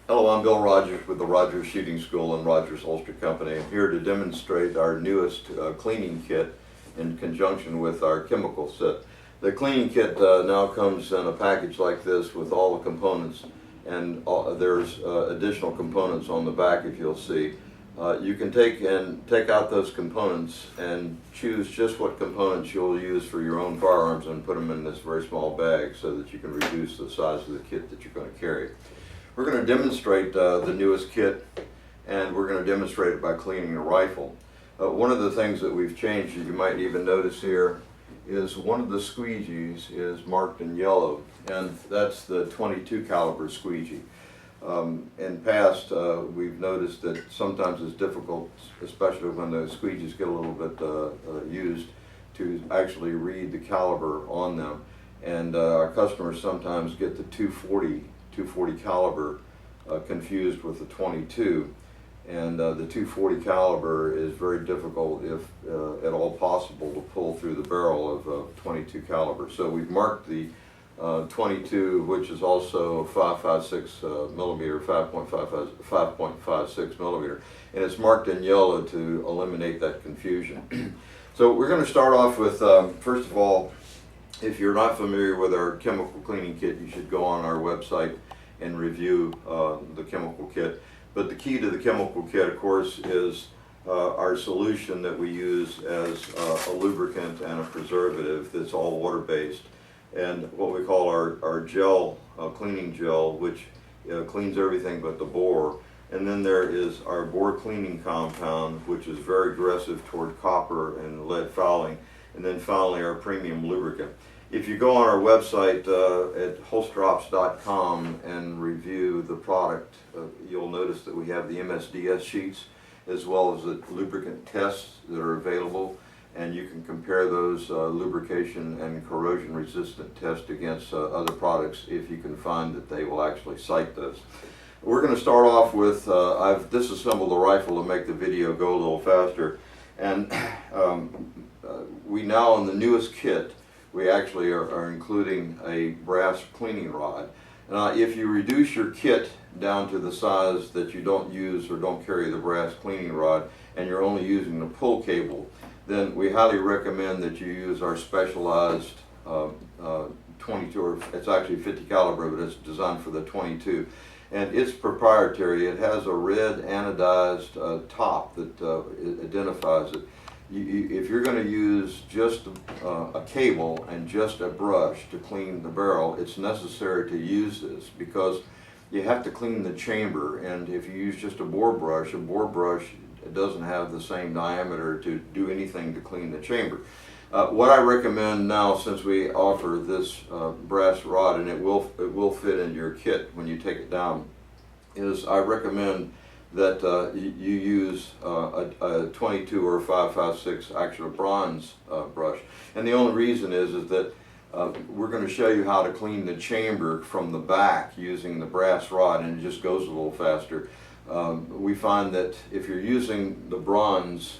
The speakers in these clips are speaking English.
Hello, I'm Bill Rogers with the Rogers Shooting School and Rogers Holster Company. I'm here to demonstrate our newest cleaning kit in conjunction with our chemical set. The cleaning kit now comes in a package like this with all the components, and there's additional components on the back, if you'll see. You can take out those components and choose just what components you'll use for your own firearms and put them in this very small bag so that you can reduce the size of the kit that you're going to carry. We're going to demonstrate the newest kit, and we're going to demonstrate it by cleaning a rifle. One of the things that we've changed, that you might even notice here, is one of the Squeeg-Es is marked in yellow, and that's the 22 caliber Squeeg-E. In past, we've noticed that sometimes it's difficult, especially when the Squeeg-Es get a little bit used, to actually read the caliber on them. And our customers sometimes get the 240 caliber confused with the 22, and the 240 caliber is very difficult, if at all possible, to pull through the barrel of 22 caliber. So we've marked the 22, which is also 5.56 millimeter, 5.56 millimeter, and it's marked in yellow to eliminate that confusion. So we're going to start off with, first of all, if you're not familiar with our chemical cleaning kit, you should go on our website and review the chemical kit. But the key to the chemical kit, of course, is our solution that we use as a lubricant and a preservative that's all water-based, and what we call our gel, cleaning gel, which cleans everything but the bore. And then there is our bore cleaning compound, which is very aggressive toward copper and lead fouling. And then finally, our premium lubricant. If you go on our website at holsterops.com and review the product, you'll notice that we have the MSDS sheets as well as the lubricant tests that are available, and you can compare those lubrication and corrosion resistant tests against other products if you can find that they will actually cite those. We're going to start off with, I've disassembled the rifle to make the video go a little faster, and we now, in the newest kit, we actually are including a brass cleaning rod. Now, if you reduce your kit down to the size that you don't use or don't carry the brass cleaning rod, and you're only using the pull cable, then we highly recommend that you use our specialized 22, or it's actually 50 caliber, but it's designed for the 22. And it's proprietary. It has a red anodized top that identifies it. If you're going to use just a cable and just a brush to clean the barrel, it's necessary to use this because you have to clean the chamber, and if you use just a bore brush doesn't have the same diameter to do anything to clean the chamber. What I recommend now, since we offer this brass rod, and it will fit into your kit when you take it down, is I recommend that you use a 22 or a 5.56 actual bronze brush. And the only reason is that we're going to show you how to clean the chamber from the back using the brass rod, and it just goes a little faster. We find that if you're using the bronze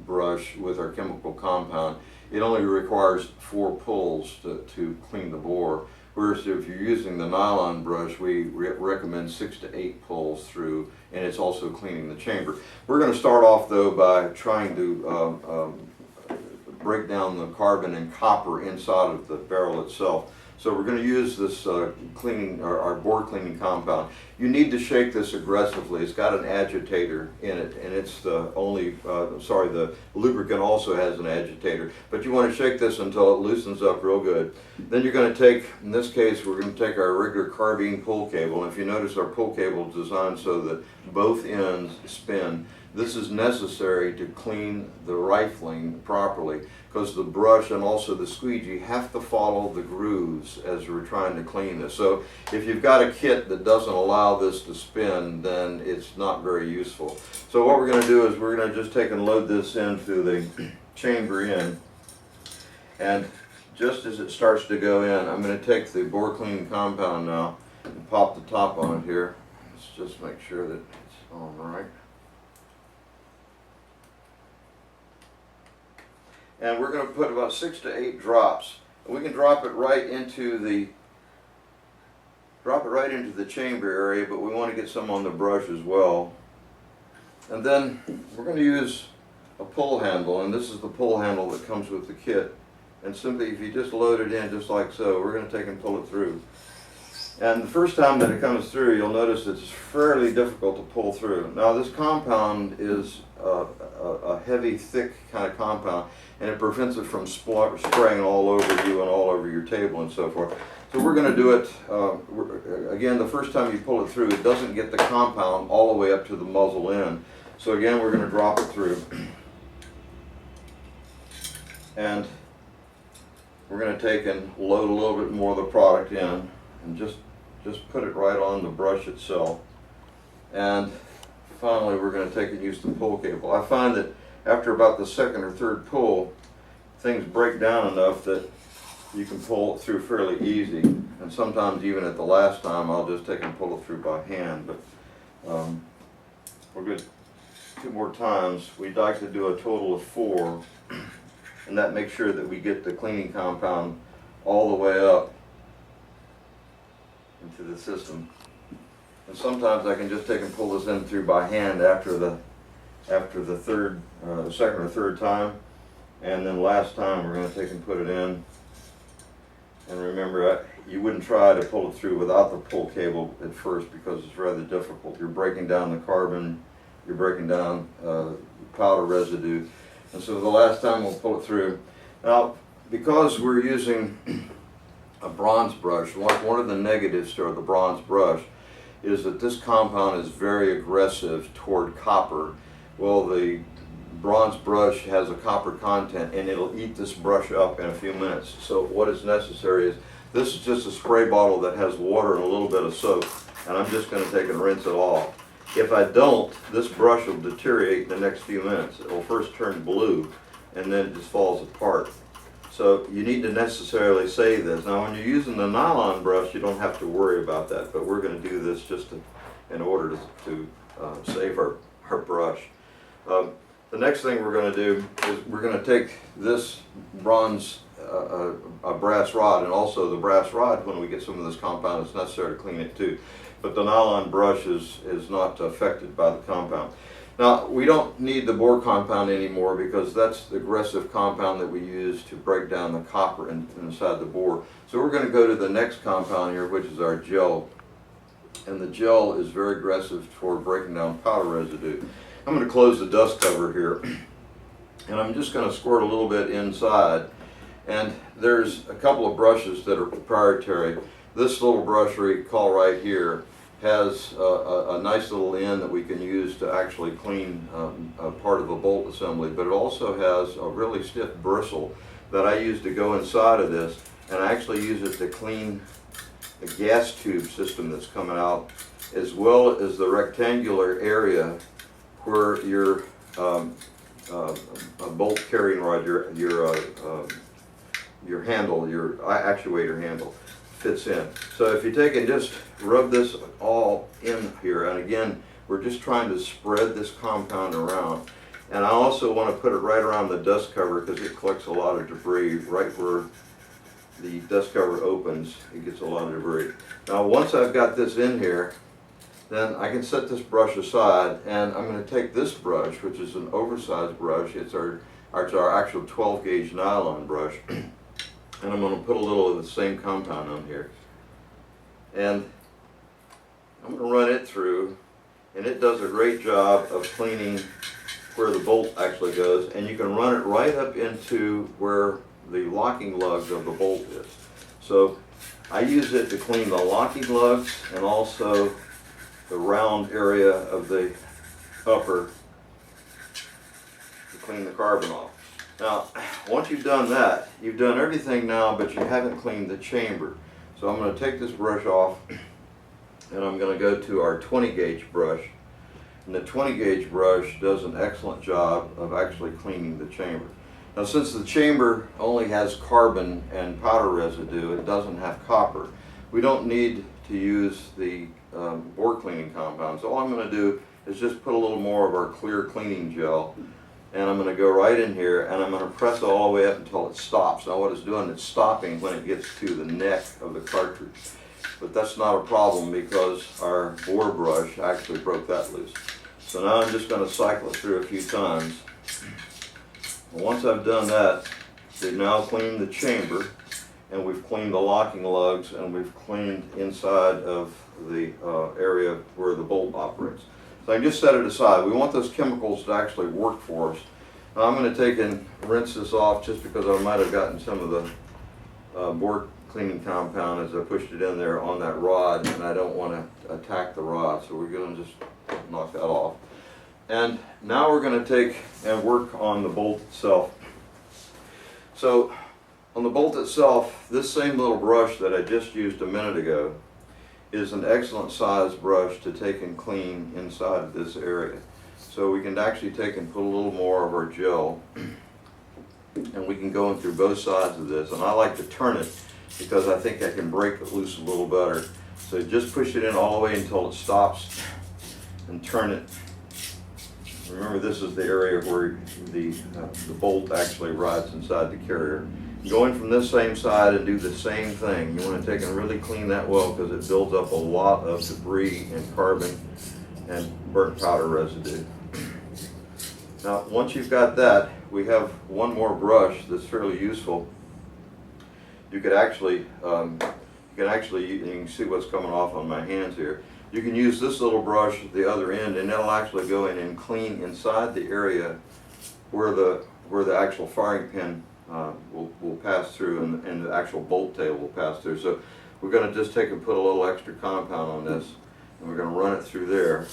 brush with our chemical compound, it only requires 4 pulls to clean the bore. Whereas if you're using the nylon brush, we recommend 6 to 8 pulls through, and it's also cleaning the chamber. We're going to start off though by trying to break down the carbon and copper inside of the barrel itself. So we're going to use this cleaning, our bore cleaning compound. You need to shake this aggressively. It's got an agitator in it, and it's the only, the lubricant also has an agitator. But you want to shake this until it loosens up real good. Then you're going to take, in this case, we're going to take our regular carbine pull cable. And if you notice, our pull cable is designed so that both ends spin. This is necessary to clean the rifling properly, because the brush and also the squeegee have to follow the grooves as we're trying to clean this. So if you've got a kit that doesn't allow this to spin, then it's not very useful. So what we're going to do is we're going to just take and load this into the chamber in, and just as it starts to go in, I'm going to take the bore cleaning compound now and pop the top on it here. Let's just make sure that it's on right. And we're going to put about 6 to 8 drops. We can drop it right into the Drop it right into the chamber area, but we want to get some on the brush as well. And then we're going to use a pull handle, and this is the pull handle that comes with the kit. And simply, if you just load it in just like so, we're going to take and pull it through. And the first time that it comes through, you'll notice it's fairly difficult to pull through. Now this compound is a heavy, thick kind of compound, and it prevents it from spraying all over you and all over your table and so forth. So we're going to do it, again, the first time you pull it through, it doesn't get the compound all the way up to the muzzle end. So again, we're going to drop it through. And we're going to take and load a little bit more of the product in and just put it right on the brush itself. And finally, we're going to take and use the pull cable. I find that after about the second or third pull, things break down enough that you can pull it through fairly easy. And sometimes even at the last time, I'll just take and pull it through by hand. But we're good. 2 more times. We'd like to do a total of 4. And that makes sure that we get the cleaning compound all the way up into the system. And sometimes I can just take and pull this in through by hand after the second or third time. And then last time we're going to take and put it in. And remember, you wouldn't try to pull it through without the pull cable at first because it's rather difficult. You're breaking down the carbon, you're breaking down powder residue. And so the last time we'll pull it through. Now, because we're using a bronze brush, one of the negatives to the bronze brush is that this compound is very aggressive toward copper. Well, the bronze brush has a copper content and it'll eat this brush up in a few minutes. So what is necessary is, this is just a spray bottle that has water and a little bit of soap, and I'm just going to take and rinse it off. If I don't, this brush will deteriorate in the next few minutes. It will first turn blue and then it just falls apart. So you need to necessarily save this. Now when you're using the nylon brush, you don't have to worry about that, but we're going to do this just in order to save our brush. The next thing we're going to do is we're going to take this bronze a brass rod, and also the brass rod, when we get some of this compound, it's necessary to clean it too. But the nylon brush is not affected by the compound. Now, we don't need the bore compound anymore because that's the aggressive compound that we use to break down the copper inside the bore. So we're going to go to the next compound here, which is our gel. And the gel is very aggressive toward breaking down powder residue. I'm going to close the dust cover here, and I'm just going to squirt a little bit inside. And there's a couple of brushes that are proprietary. This little brush you call right here has a nice little end that we can use to actually clean a part of a bolt assembly, but it also has a really stiff bristle that I use to go inside of this, and I actually use it to clean the gas tube system that's coming out, as well as the rectangular area where your bolt carrying rod, your handle, your actuator handle fits in. So if you take and just rub this all in here, and again, we're just trying to spread this compound around. And I also want to put it right around the dust cover because it collects a lot of debris right where the dust cover opens. It gets a lot of debris. Now once I've got this in here, then I can set this brush aside, and I'm going to take this brush, which is an oversized brush. It's our actual 12 gauge nylon brush, and I'm going to put a little of the same compound on here, and I'm going to run it through, and it does a great job of cleaning where the bolt actually goes, and you can run it right up into where the locking lugs of the bolt is. So I use it to clean the locking lugs and also the round area of the upper to clean the carbon off. Now, once you've done that, you've done everything now, but you haven't cleaned the chamber. So I'm going to take this brush off, and I'm going to go to our 20 gauge brush. And the 20 gauge brush does an excellent job of actually cleaning the chamber. Now, since the chamber only has carbon and powder residue, it doesn't have copper, we don't need to use the bore cleaning compound. So all I'm going to do is just put a little more of our clear cleaning gel, and I'm going to go right in here, and I'm going to press it all the way up until it stops. Now what it's doing, it's stopping when it gets to the neck of the cartridge. but that's not a problem because our bore brush actually broke that loose. So now I'm just going to cycle it through a few times. And once I've done that, we've now cleaned the chamber, and we've cleaned the locking lugs, and we've cleaned inside of the area where the bolt operates. So I can just set it aside. We want those chemicals to actually work for us. Now I'm going to take and rinse this off just because I might have gotten some of the bore cleaning compound as I pushed it in there on that rod, and I don't want to attack the rod, so we're going to just knock that off. And now we're going to take and work on the bolt itself. So on the bolt itself, this same little brush that I just used a minute ago is an excellent size brush to take and clean inside of this area. So we can actually take and put a little more of our gel, and we can go in through both sides of this. And I like to turn it because I think I can break it loose a little better. So just push it in all the way until it stops and turn it. Remember, this is the area where the bolt actually rides inside the carrier. Going from this same side and do the same thing. You want to take and really clean that well because it builds up a lot of debris and carbon and burnt powder residue. Now once you've got that, we have one more brush that's fairly useful. You could actually, you can see what's coming off on my hands here. You can use this little brush at the other end, and it'll actually go in and clean inside the area where the actual firing pin will pass through, and the actual bolt tail will pass through. So we're going to just take and put a little extra compound on this, and we're going to run it through there.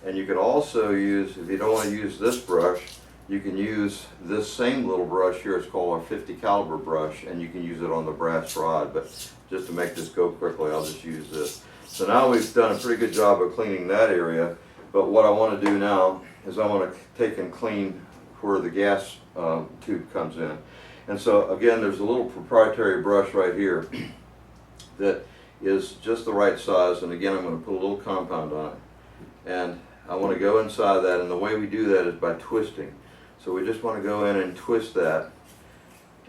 And you could also use, if you don't want to use this brush, you can use this same little brush here. It's called a 50 caliber brush, and you can use it on the brass rod. But just to make this go quickly, I'll just use this. So now we've done a pretty good job of cleaning that area. But what I want to do now is I want to take and clean where the gas tube comes in. And so again, there's a little proprietary brush right here that is just the right size. And again, I'm going to put a little compound on it. And I want to go inside that, and the way we do that is by twisting. So we just want to go in and twist that,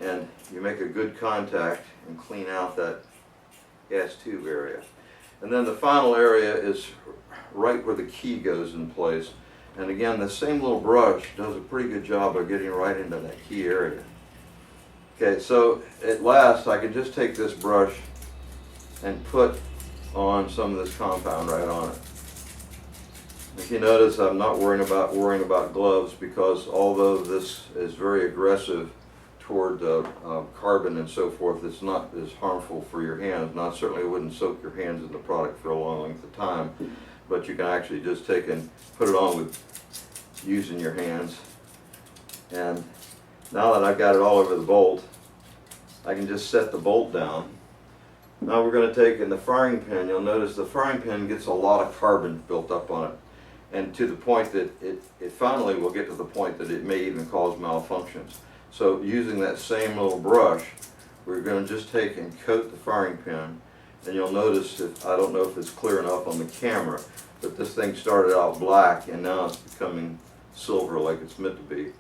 and you make a good contact and clean out that gas tube area. And then the final area is right where the key goes in place. And again, the same little brush does a pretty good job of getting right into that key area. Okay, so at last I can just take this brush and put on some of this compound right on it. If you notice, I'm not worrying about gloves, because although this is very aggressive toward carbon and so forth, it's not as harmful for your hands. And I certainly wouldn't soak your hands in the product for a long length of time, but you can actually just take and put it on with using your hands. And now that I've got it all over the bolt, I can just set the bolt down. Now we're going to take in the firing pin. You'll notice the firing pin gets a lot of carbon built up on it, and to the point that it finally will get to the point that it may even cause malfunctions. So using that same little brush, we're going to just take and coat the firing pin. And you'll notice that, I don't know if it's clear enough on the camera, but this thing started out black and now it's becoming silver like it's meant to be.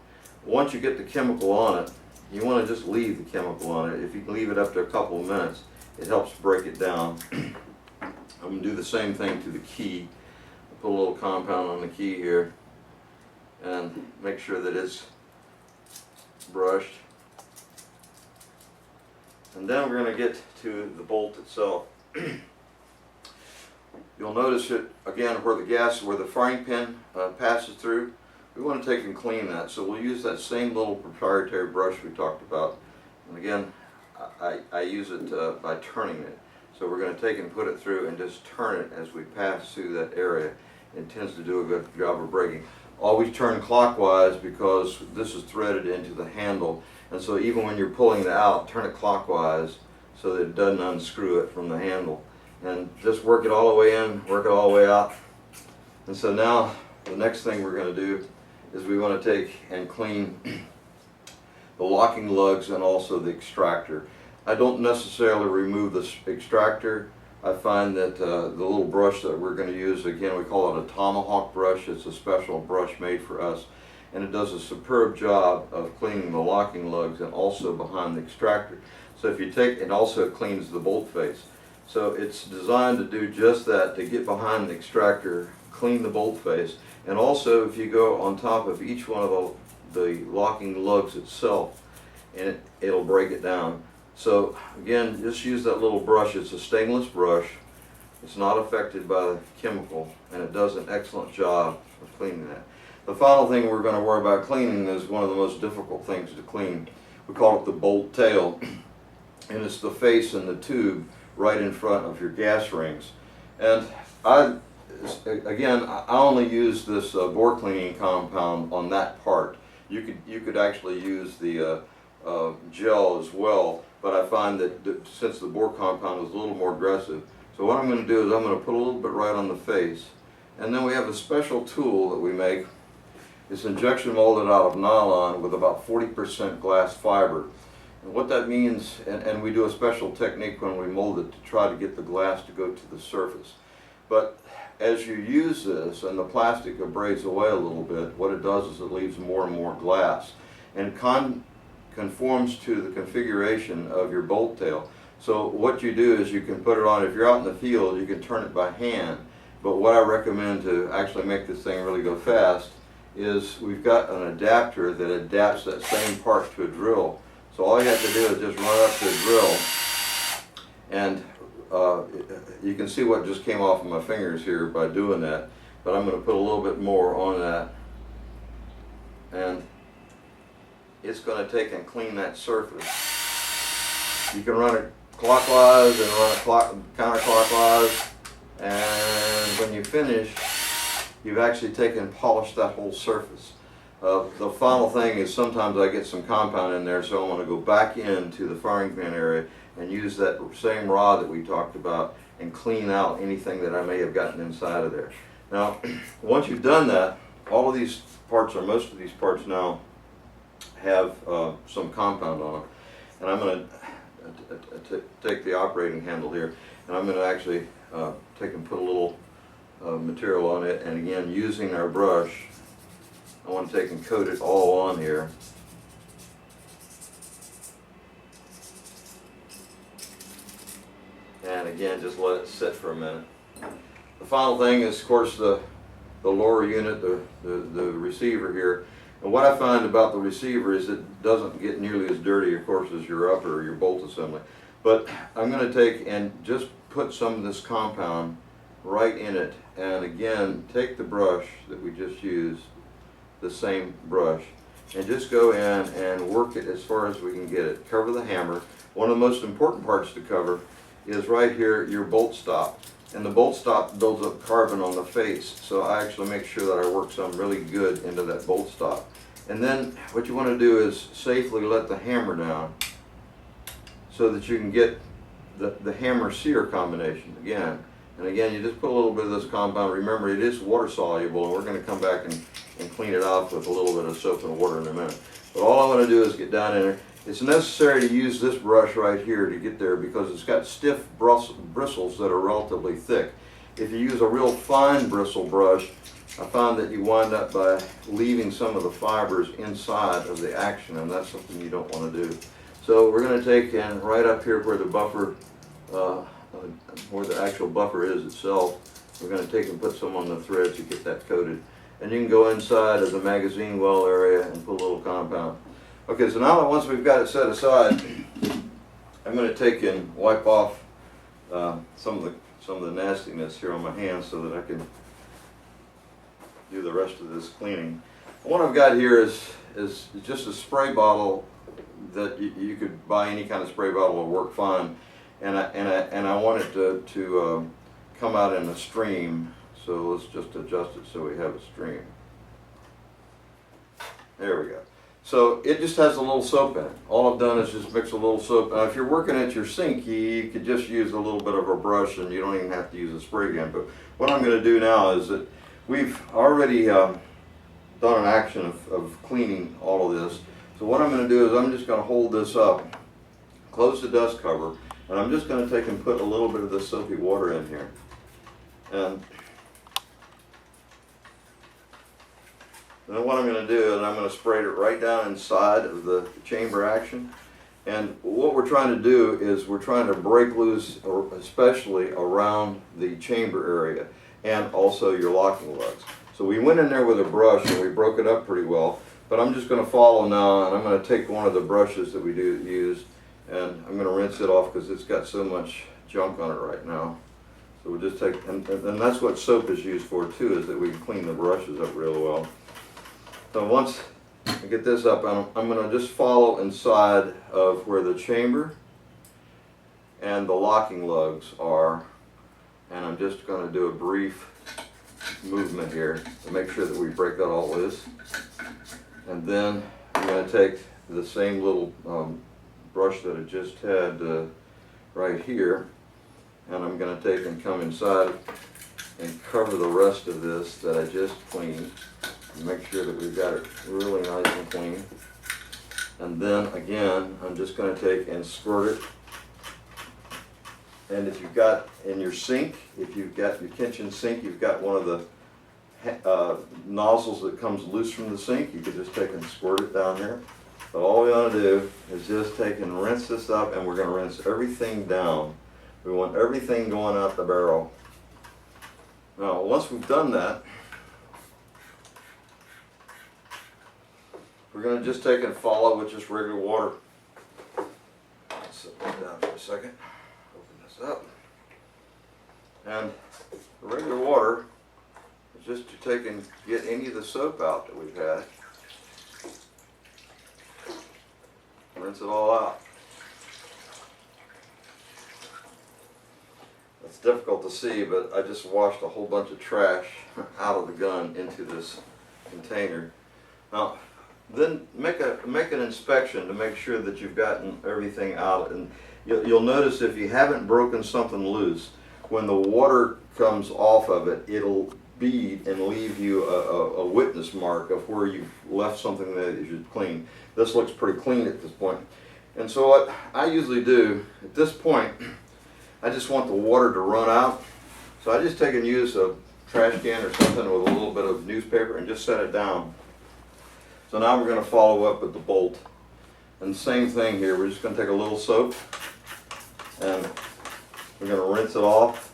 Once you get the chemical on it, you want to just leave the chemical on it. If you can leave it up to a couple of minutes, it helps break it down. I'm going to do the same thing to the key. Put a little compound on the key here and make sure that it's brushed. And then we're going to get to the bolt itself. You'll notice it again where the firing pin passes through. We want to take and clean that, so we'll use that same little proprietary brush we talked about. And again, I use it by turning it. So we're going to take and put it through and just turn it as we pass through that area. It tends to do a good job of breaking. Always turn clockwise because this is threaded into the handle, and so even when you're pulling it out, turn it clockwise so that it doesn't unscrew it from the handle. And just work it all the way in, work it all the way out. And so now the next thing we're going to do is we want to take and clean the locking lugs and also the extractor. I don't necessarily remove the extractor. I find that the little brush that we're going to use, again, we call it a tomahawk brush. It's a special brush made for us, and it does a superb job of cleaning the locking lugs and also behind the extractor. So if you take, and also it cleans the bolt face. So it's designed to do just that, to get behind the extractor, clean the bolt face, and also if you go on top of each one of the locking lugs itself, and it'll break it down. So again, just use that little brush. It's a stainless brush. It's not affected by the chemical, and it does an excellent job of cleaning that. The final thing we're going to worry about cleaning is one of the most difficult things to clean. We call it the bolt tail, and it's the face and the tube right in front of your gas rings. And I only use this bore cleaning compound on that part. You could actually use the gel as well, but I find that since the bore compound is a little more aggressive, so what I'm going to do is I'm going to put a little bit right on the face, and then we have a special tool that we make. It's injection molded out of nylon with about 40% glass fiber. And what that means, and we do a special technique when we mold it to try to get the glass to go to the surface. But as you use this and the plastic abrades away a little bit, what it does is it leaves more and more glass, and conforms to the configuration of your bolt tail. So what you do is you can put it on, if you're out in the field, you can turn it by hand. But what I recommend to actually make this thing really go fast is we've got an adapter that adapts that same part to a drill. So all you have to do is just run up to a drill, and you can see what just came off of my fingers here by doing that, but I'm going to put a little bit more on that, and it's going to take and clean that surface. You can run it clockwise and run it counterclockwise, and when you finish, you've actually taken and polished that whole surface. The final thing is sometimes I get some compound in there, so I want to go back into the firing pin area and use that same rod that we talked about and clean out anything that I may have gotten inside of there. Now, once you've done that, all of these parts, or most of these parts now, have some compound on them. And I'm going to take the operating handle here, and I'm going to actually take and put a little material on it, and again, using our brush, I want to take and coat it all on here. And again, just let it sit for a minute. The final thing is, of course, the lower unit, the receiver here. And what I find about the receiver is it doesn't get nearly as dirty, of course, as your upper or your bolt assembly. But I'm going to take and just put some of this compound right in it. And again, take the brush that we just used, the same brush, and just go in and work it as far as we can get it. Cover the hammer. One of the most important parts to cover is right here, your bolt stop. And the bolt stop builds up carbon on the face, so I actually make sure that I work some really good into that bolt stop. And then what you want to do is safely let the hammer down so that you can get the hammer sear combination again. And again, you just put a little bit of this compound. Remember, it is water soluble, and we're going to come back and clean it off with a little bit of soap and water in a minute. But all I want to do is get down in there. It's necessary to use this brush right here to get there because it's got stiff bristles that are relatively thick. If you use a real fine bristle brush, I found that you wind up by leaving some of the fibers inside of the action, and that's something you don't want to do. So we're going to take and right up here where the buffer, where the actual buffer is itself, we're going to take and put some on the thread to get that coated. And you can go inside of the magazine well area and put a little compound. Okay, so now that once we've got it set aside, I'm going to take and wipe off some of the nastiness here on my hands so that I can do the rest of this cleaning. What I've got here is just a spray bottle that you could buy. Any kind of spray bottle will work fine, and I want it to come out in a stream. So let's just adjust it so we have a stream. There we go. So it just has a little soap in it. All I've done is just mix a little soap. Now if you're working at your sink, you could just use a little bit of a brush and you don't even have to use a spray gun. But what I'm going to do now is that we've already done an action of cleaning all of this. So what I'm going to do is I'm just going to hold this up, close the dust cover, and I'm just going to take and put a little bit of this soapy water in here. And then what I'm going to do is I'm going to spray it right down inside of the chamber action. And what we're trying to do is we're trying to break loose, especially around the chamber area and also your locking lugs. So we went in there with a brush and we broke it up pretty well, but I'm just going to follow now, and I'm going to take one of the brushes that we use, and I'm going to rinse it off because it's got so much junk on it right now. So we'll just take, and that's what soap is used for too, is that we can clean the brushes up real well. So once I get this up, I'm going to just follow inside of where the chamber and the locking lugs are, and I'm just going to do a brief movement here to make sure that we break that all loose. And then I'm going to take the same little brush that I just had right here, and I'm going to take and come inside and cover the rest of this that I just cleaned. Make sure that we've got it really nice and clean. And then again, I'm just going to take and squirt it. And if you've got in your sink, if you've got your kitchen sink, you've got one of the nozzles that comes loose from the sink, you could just take and squirt it down there. But all we want to do is just take and rinse this up, and we're going to rinse everything down. We want everything going out the barrel. Now, once we've done that, we're going to just take and follow with just regular water. Set that down for a second. Open this up. And the regular water is just to take and get any of the soap out that we've had. Rinse it all out. It's difficult to see, but I just washed a whole bunch of trash out of the gun into this container. Now, then make an inspection to make sure that you've gotten everything out. And you'll notice if you haven't broken something loose, when the water comes off of it, it'll bead and leave you a witness mark of where you've left something that you should clean. This looks pretty clean at this point. And so what I usually do at this point, I just want the water to run out. So I just take and use a trash can or something with a little bit of newspaper and just set it down. So now we're going to follow up with the bolt. And the same thing here, we're just going to take a little soap and we're going to rinse it off.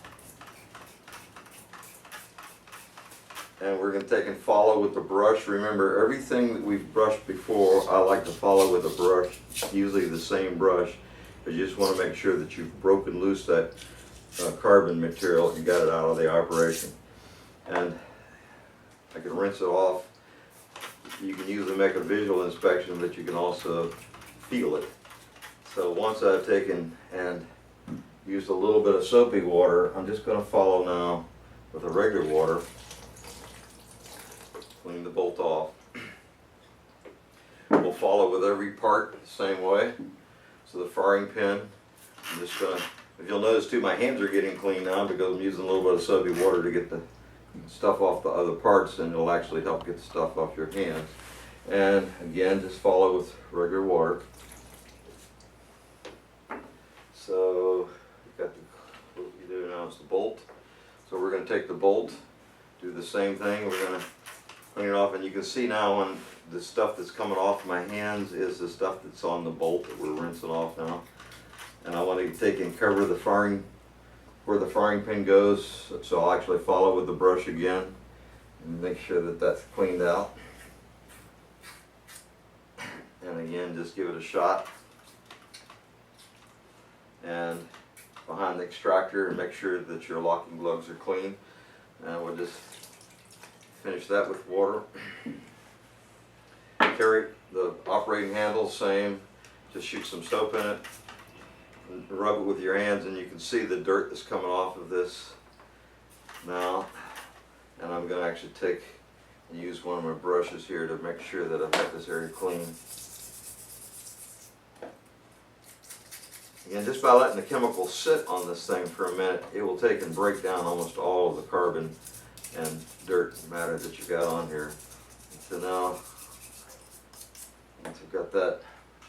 And we're going to take and follow with the brush. Remember, everything that we've brushed before, I like to follow with a brush, usually the same brush, but you just want to make sure that you've broken loose that carbon material and got it out of the operation. And I can rinse it off. You can usually make a visual inspection, but you can also feel it. So once I've taken and used a little bit of soapy water, I'm just going to follow now with the regular water. Clean the bolt off. We'll follow with every part the same way. So the firing pin, I'm just going to, if you'll notice too, my hands are getting clean now because I'm using a little bit of soapy water to get the stuff off the other parts, and it'll actually help get the stuff off your hands. And again, just follow with regular water. So you've got what you do now is the bolt. So we're going to take the bolt, do the same thing. We're going to clean it off, and you can see now when the stuff that's coming off my hands is the stuff that's on the bolt that we're rinsing off now. And I want to take and cover the firing, where the firing pin goes, so I'll actually follow with the brush again and make sure that that's cleaned out. And again, just give it a shot. And behind the extractor, and make sure that your locking lugs are clean. And we'll just finish that with water. Carry the operating handle, same. Just shoot some soap in it. And rub it with your hands, and you can see the dirt that's coming off of this now. And I'm going to actually take and use one of my brushes here to make sure that I've got this area clean. Again, just by letting the chemical sit on this thing for a minute, it will take and break down almost all of the carbon and dirt matter that you got on here. And so now, once I've got that,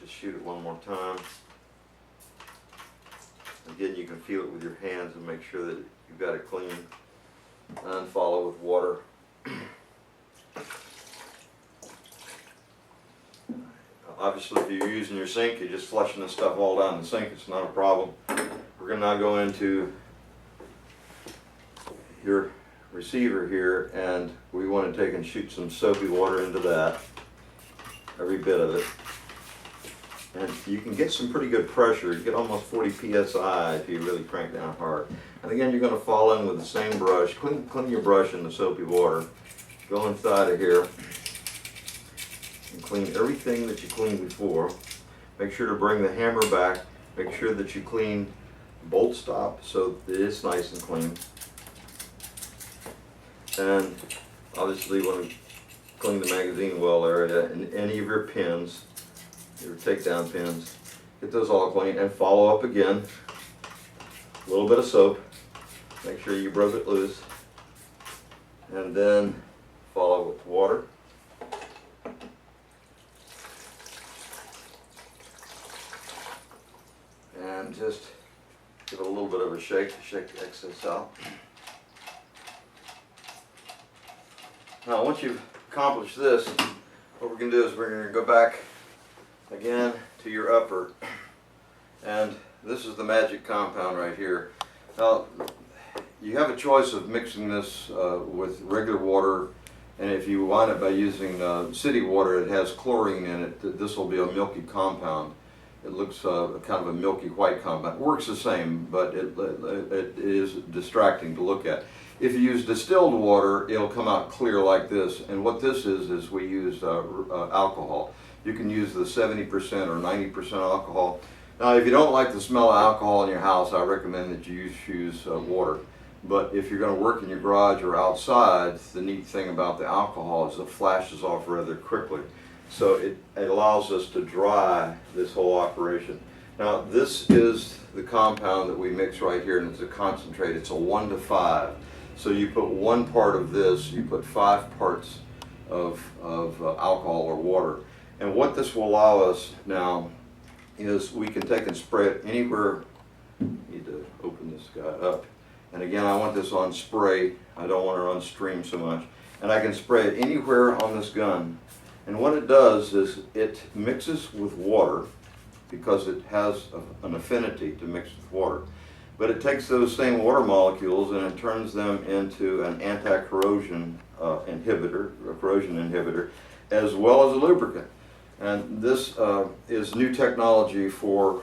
just shoot it one more time. Again, you can feel it with your hands and make sure that you've got it clean. And follow with water. obviously if you're using your sink, you're just flushing this stuff all down the sink, it's not a problem. We're going to now go into your receiver here, and we want to take and shoot some soapy water into that, every bit of it. And you can get some pretty good pressure. You get almost 40 psi if you really crank down hard. And again, you're going to fall in with the same brush. Clean your brush in the soapy water. Go inside of here and clean everything that you cleaned before. Make sure to bring the hammer back. Make sure that you clean bolt stop so it is nice and clean. And obviously you want to clean the magazine well area and any of your pins, your takedown pins. Get those all clean and follow up again. A little bit of soap. Make sure you broke it loose. And then follow with water. And just give it a little bit of a shake to shake the excess out. Now once you've accomplished this, what we're going to do is we're going to go back again to your upper, and this is the magic compound right here. Now you have a choice of mixing this with regular water, and if you wind up by using city water, it has chlorine in it. This will be a milky compound. It looks kind of a milky white compound. It works the same, but it is distracting to look at. If you use distilled water, it'll come out clear like this. And what this is we use alcohol. You can use the 70% or 90% alcohol. Now, if you don't like the smell of alcohol in your house, I recommend that you use water. But if you're going to work in your garage or outside, the neat thing about the alcohol is it flashes off rather quickly. So it allows us to dry this whole operation. Now, this is the compound that we mix right here, and it's a concentrate. It's a 1 to 5. So you put 1 part of this, you put 5 parts of alcohol or water. And what this will allow us now is we can take and spray it anywhere. Need to open this guy up. And again, I want this on spray. I don't want it on stream so much. And I can spray it anywhere on this gun. And what it does is it mixes with water because it has an affinity to mix with water. But it takes those same water molecules and it turns them into an anti-corrosion inhibitor, as well as a lubricant. And this is new technology for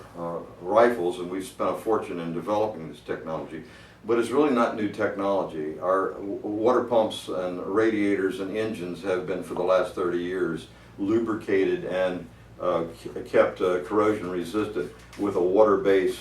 rifles, and we've spent a fortune in developing this technology. But it's really not new technology. Our water pumps and radiators and engines have been, for the last 30 years, lubricated and kept corrosion resistant with a water-based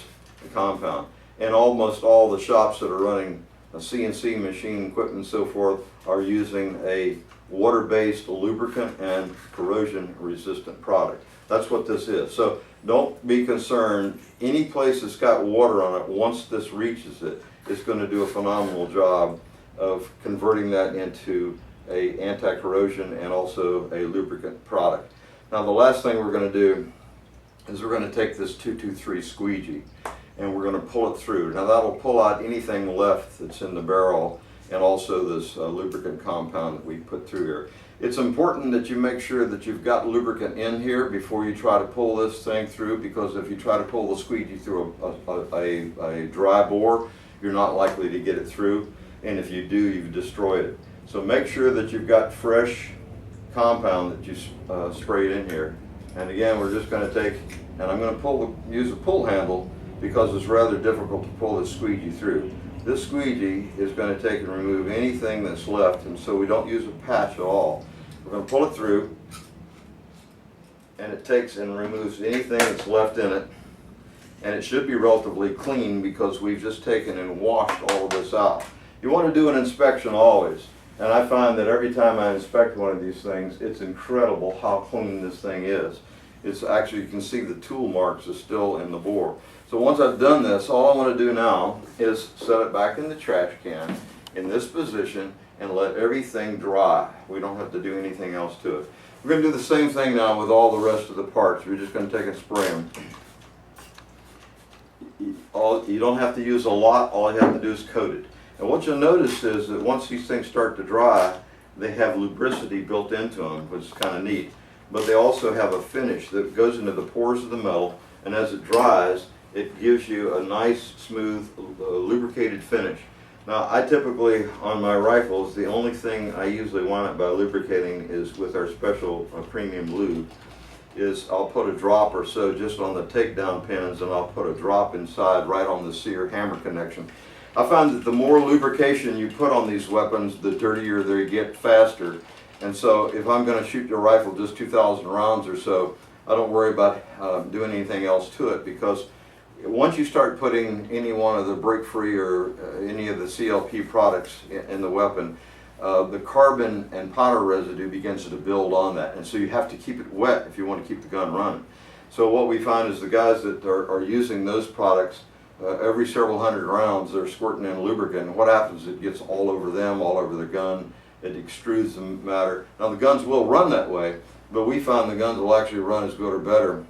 compound. And almost all the shops that are running a CNC machine equipment and so forth are using a water-based lubricant and corrosion-resistant product. That's what this is. So don't be concerned. Any place that's got water on it, once this reaches it, it's going to do a phenomenal job of converting that into a anti-corrosion and also a lubricant product. Now the last thing we're going to do is we're going to take this 223 Squeeg-E and we're going to pull it through. Now that'll pull out anything left that's in the barrel and also this lubricant compound that we put through here. It's important that you make sure that you've got lubricant in here before you try to pull this thing through, because if you try to pull the Squeeg-E through a dry bore, you're not likely to get it through, and if you do, you've destroyed it. So make sure that you've got fresh compound that you sprayed in here. And again, we're just going to take, and I'm going to use a pull handle because it's rather difficult to pull this Squeeg-E through. This Squeeg-E is going to take and remove anything that's left, and so we don't use a patch at all. We're going to pull it through, and it takes and removes anything that's left in it. And it should be relatively clean because we've just taken and washed all of this out. You want to do an inspection always. And I find that every time I inspect one of these things, it's incredible how clean this thing is. It's actually, you can see the tool marks are still in the bore. So once I've done this, all I want to do now is set it back in the trash can in this position and let everything dry. We don't have to do anything else to it. We're going to do the same thing now with all the rest of the parts. We're just going to take and spray them. You don't have to use a lot, all you have to do is coat it. And what you'll notice is that once these things start to dry, they have lubricity built into them, which is kind of neat. but they also have a finish that goes into the pores of the metal, and as it dries, it gives you a nice, smooth, lubricated finish. Now, I typically, on my rifles, the only thing I usually wind up by lubricating is with our special premium lube, is I'll put a drop or so just on the takedown pins, and I'll put a drop inside right on the sear hammer connection. I found that the more lubrication you put on these weapons, the dirtier they get faster. And so if I'm going to shoot your rifle just 2,000 rounds or so, I don't worry about doing anything else to it, because once you start putting any one of the break-free or any of the CLP products in the weapon, the carbon and powder residue begins to build on that, and so you have to keep it wet if you want to keep the gun running. So what we find is the guys that are using those products, every several hundred rounds they're squirting in lubricant, and what happens, it gets all over them, all over the gun, it extrudes the matter. Now the guns will run that way, but we find the guns will actually run as good or better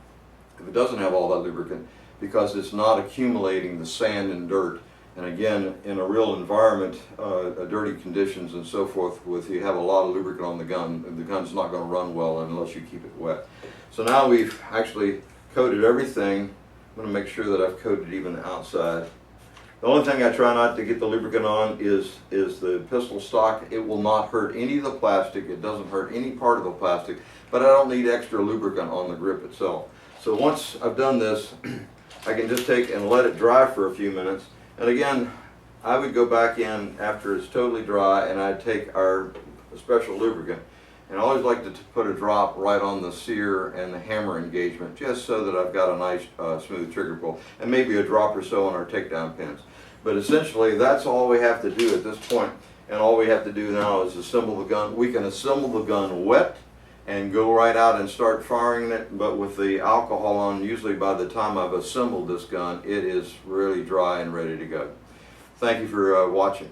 if it doesn't have all that lubricant, because it's not accumulating the sand and dirt. And again, in a real environment, dirty conditions and so forth, with you have a lot of lubricant on the gun's not going to run well unless you keep it wet. So now we've actually coated everything. I'm going to make sure that I've coated even the outside. The only thing I try not to get the lubricant on is the pistol stock. It will not hurt any of the plastic. It doesn't hurt any part of the plastic, but I don't need extra lubricant on the grip itself. So once I've done this, I can just take and let it dry for a few minutes. And again, I would go back in after it's totally dry, and I'd take our special lubricant, and I always like to put a drop right on the sear and the hammer engagement, just so that I've got a nice smooth trigger pull, and maybe a drop or so on our takedown pins. But essentially that's all we have to do at this point, and all we have to do now is assemble the gun. We can assemble the gun wet and go right out and start firing it, but with the alcohol on, usually by the time I've assembled this gun, it is really dry and ready to go. Thank you for watching.